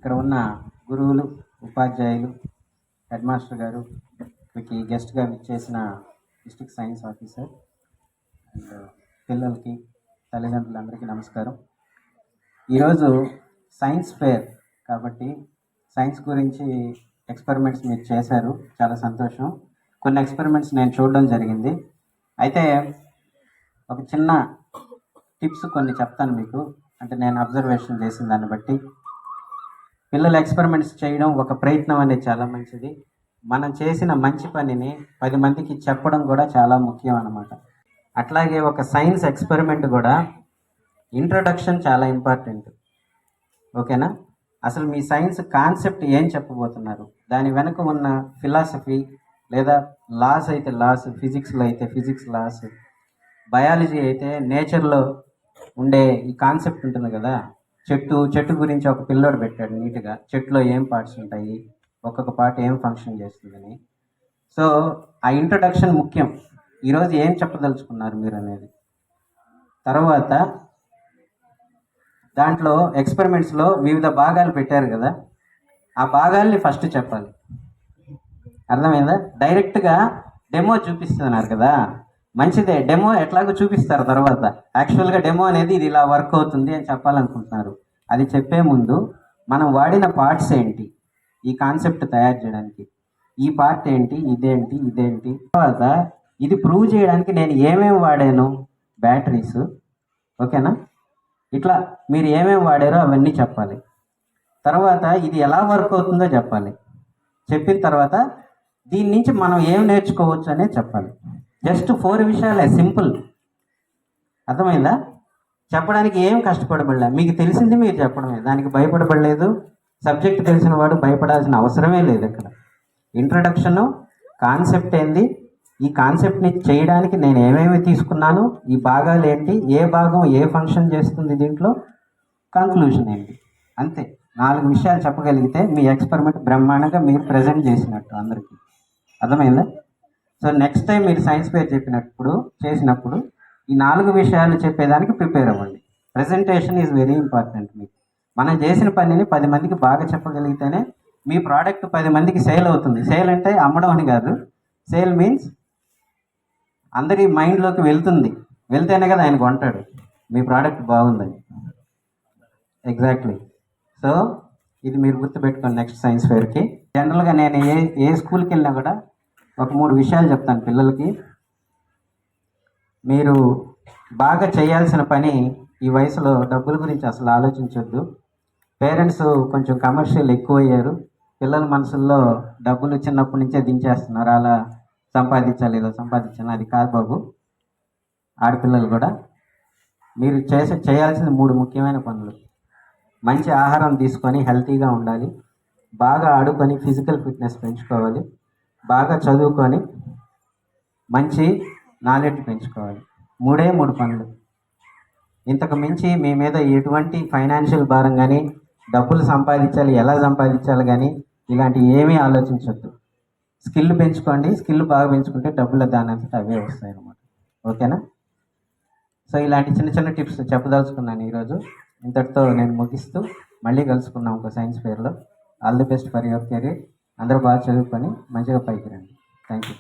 ఇక్కడ ఉన్న గురువులు, ఉపాధ్యాయులు, హెడ్ మాస్టర్ గారు, ఇక్కడికి గెస్ట్గా విచ్చేసిన డిస్ట్రిక్ట్ సైన్స్ ఆఫీసర్ అండ్ పిల్లలకి, తల్లిదండ్రులందరికీ నమస్కారం. ఈరోజు సైన్స్ ఫేర్ కాబట్టి సైన్స్ గురించి ఎక్స్పెరిమెంట్స్ మీరు చేశారు, చాలా సంతోషం. కొన్ని ఎక్స్పెరిమెంట్స్ నేను చూడడం జరిగింది. అయితే ఒక చిన్న టిప్స్ కొన్ని చెప్తాను మీకు, అంటే నేను అబ్జర్వేషన్ చేసిన దాన్ని బట్టి. పిల్లలు ఎక్స్పెరిమెంట్స్ చేయడం ఒక ప్రయత్నం అనేది చాలా మంచిది. మనం చేసిన మంచి పనిని 10 మందికి చెప్పడం కూడా చాలా ముఖ్యం అన్నమాట. అట్లాగే ఒక సైన్స్ ఎక్స్పెరిమెంట్ కూడా ఇంట్రొడక్షన్ చాలా ఇంపార్టెంట్. ఓకేనా? అసలు మీ సైన్స్ కాన్సెప్ట్ ఏం చెప్పబోతున్నారు, దాని వెనుక ఉన్న ఫిలాసఫీ లేదా లాస్ అయితే లాస్, ఫిజిక్స్లో అయితే ఫిజిక్స్ లాస్, బయాలజీ అయితే నేచర్లో ఉండే ఈ కాన్సెప్ట్ ఉంటుంది కదా. చెట్టు గురించి ఒక పిల్లోడు పెట్టాడు నీట్గా, చెట్టులో ఏం పార్ట్స్ ఉంటాయి, ఒక్కొక్క పార్ట్ ఏం ఫంక్షన్ చేస్తుందని. సో ఆ ఇంట్రొడక్షన్ ముఖ్యం. ఈరోజు ఏం చెప్పదలుచుకున్నారు మీరు అనేది. తర్వాత దాంట్లో ఎక్స్పెరిమెంట్స్లో వివిధ భాగాలు పెట్టారు కదా, ఆ భాగాల్ని ఫస్ట్ చెప్పాలి. అర్థమైందా? డైరెక్ట్గా డెమో చూపిస్తున్నారు కదా, మంచిదే, డెమో ఎట్లాగో చూపిస్తారు. తర్వాత యాక్చువల్గా డెమో అనేది ఇది ఇలా వర్క్ అవుతుంది అని చెప్పాలనుకుంటున్నారు. అది చెప్పే ముందు మనం వాడిన పార్ట్స్ ఏంటి ఈ కాన్సెప్ట్ తయారు చేయడానికి, ఈ పార్ట్ ఏంటి, ఇదేంటి, తర్వాత ఇది ప్రూవ్ చేయడానికి నేను ఏమేమి వాడాను, బ్యాటరీస్, ఓకేనా, ఇట్లా మీరు ఏమేమి వాడారో అవన్నీ చెప్పాలి. తర్వాత ఇది ఎలా వర్క్ అవుతుందో చెప్పాలి. చెప్పిన తర్వాత దీని నుంచి మనం ఏం నేర్చుకోవచ్చు అనేది చెప్పాలి. జస్ట్ 4 విషయాలే, సింపుల్. అర్థమైందా? చెప్పడానికి ఏం కష్టపడబడలే, మీకు తెలిసింది మీరు చెప్పడమే, దానికి భయపడబడలేదు. సబ్జెక్ట్ తెలిసిన వాడు భయపడాల్సిన అవసరమే లేదు. ఇక్కడ ఇంట్రడక్షను, కాన్సెప్ట్ ఏంది, ఈ కాన్సెప్ట్ని చేయడానికి నేను ఏమేమి తీసుకున్నాను, ఈ భాగాలు ఏంటి, ఏ భాగం ఏ ఫంక్షన్ చేస్తుంది దీంట్లో, కంక్లూషన్ ఏంటి, అంతే. 4 విషయాలు చెప్పగలిగితే మీ ఎక్స్పెరిమెంట్ బ్రహ్మాండంగా మీరు ప్రజెంట్ చేసినట్టు అందరికీ. అర్థమైందా? సో నెక్స్ట్ టైం మీరు సైన్స్ ఫేర్ చేసినప్పుడు ఈ 4 విషయాలు చెప్పేదానికి ప్రిపేర్ అవ్వండి. Presentation is very important. మీకు మనం చేసిన పనిని 10 మందికి బాగా చెప్పగలిగితేనే మీ ప్రోడక్ట్ 10 మందికి సేల్ అవుతుంది. సేల్ అంటే అమ్మడం అని కాదు, సేల్ మీన్స్ అందరి మైండ్లోకి వెళ్తేనే కదా ఆయన కొంటాడు మీ ప్రోడక్ట్ బాగుందని. ఎగ్జాక్ట్లీ. సో ఇది మీరు గుర్తుపెట్టుకోండి నెక్స్ట్ సైన్స్ ఫేర్కి. జనరల్గా నేను ఏ స్కూల్కి వెళ్ళినా కూడా ఒక 3 విషయాలు చెప్తాను పిల్లలకి. మీరు బాగా చేయాల్సిన పని ఈ వయసులో డబ్బుల గురించి అసలు ఆలోచించొద్దు. పేరెంట్స్ కొంచెం కమర్షియల్ ఎక్కువ అయ్యారు. పిల్లల మనసుల్లో డబ్బులు చిన్నప్పటి నుంచే దించేస్తున్నారు, అలా సంపాదించాలి, ఇలా సంపాదించాలి. అది కాదు బాబు. ఆడపిల్లలు కూడా మీరు చేయాల్సిన 3 ముఖ్యమైన పనులు. మంచి ఆహారం తీసుకొని హెల్తీగా ఉండాలి, బాగా ఆడుకొని ఫిజికల్ ఫిట్నెస్ పెంచుకోవాలి, బాగా చదువుకొని మంచి నాలెడ్జ్ పెంచుకోవాలి. 3 పనులు. ఇంతకు మించి మీ మీద ఎటువంటి ఫైనాన్షియల్ భారం కానీ, డబ్బులు సంపాదించాలి, ఎలా సంపాదించాలి కానీ ఇలాంటి ఏమీ ఆలోచించొద్దు. స్కిల్ పెంచుకోండి. స్కిల్ బాగా పెంచుకుంటే డబ్బులు దానంతట అవే వస్తాయి అన్నమాట. ఓకేనా? సో ఇలాంటి చిన్న చిన్న టిప్స్ చెప్పదలుచుకున్నాను ఈరోజు. ఇంతటితో నేను ముగిస్తూ మళ్ళీ కలుసుకున్నాం ఒక సైన్స్ ఫేర్లో. All the best for your career. అందరూ బాగా చదువుకొని మంచిగా పైకి రండి. Thank you.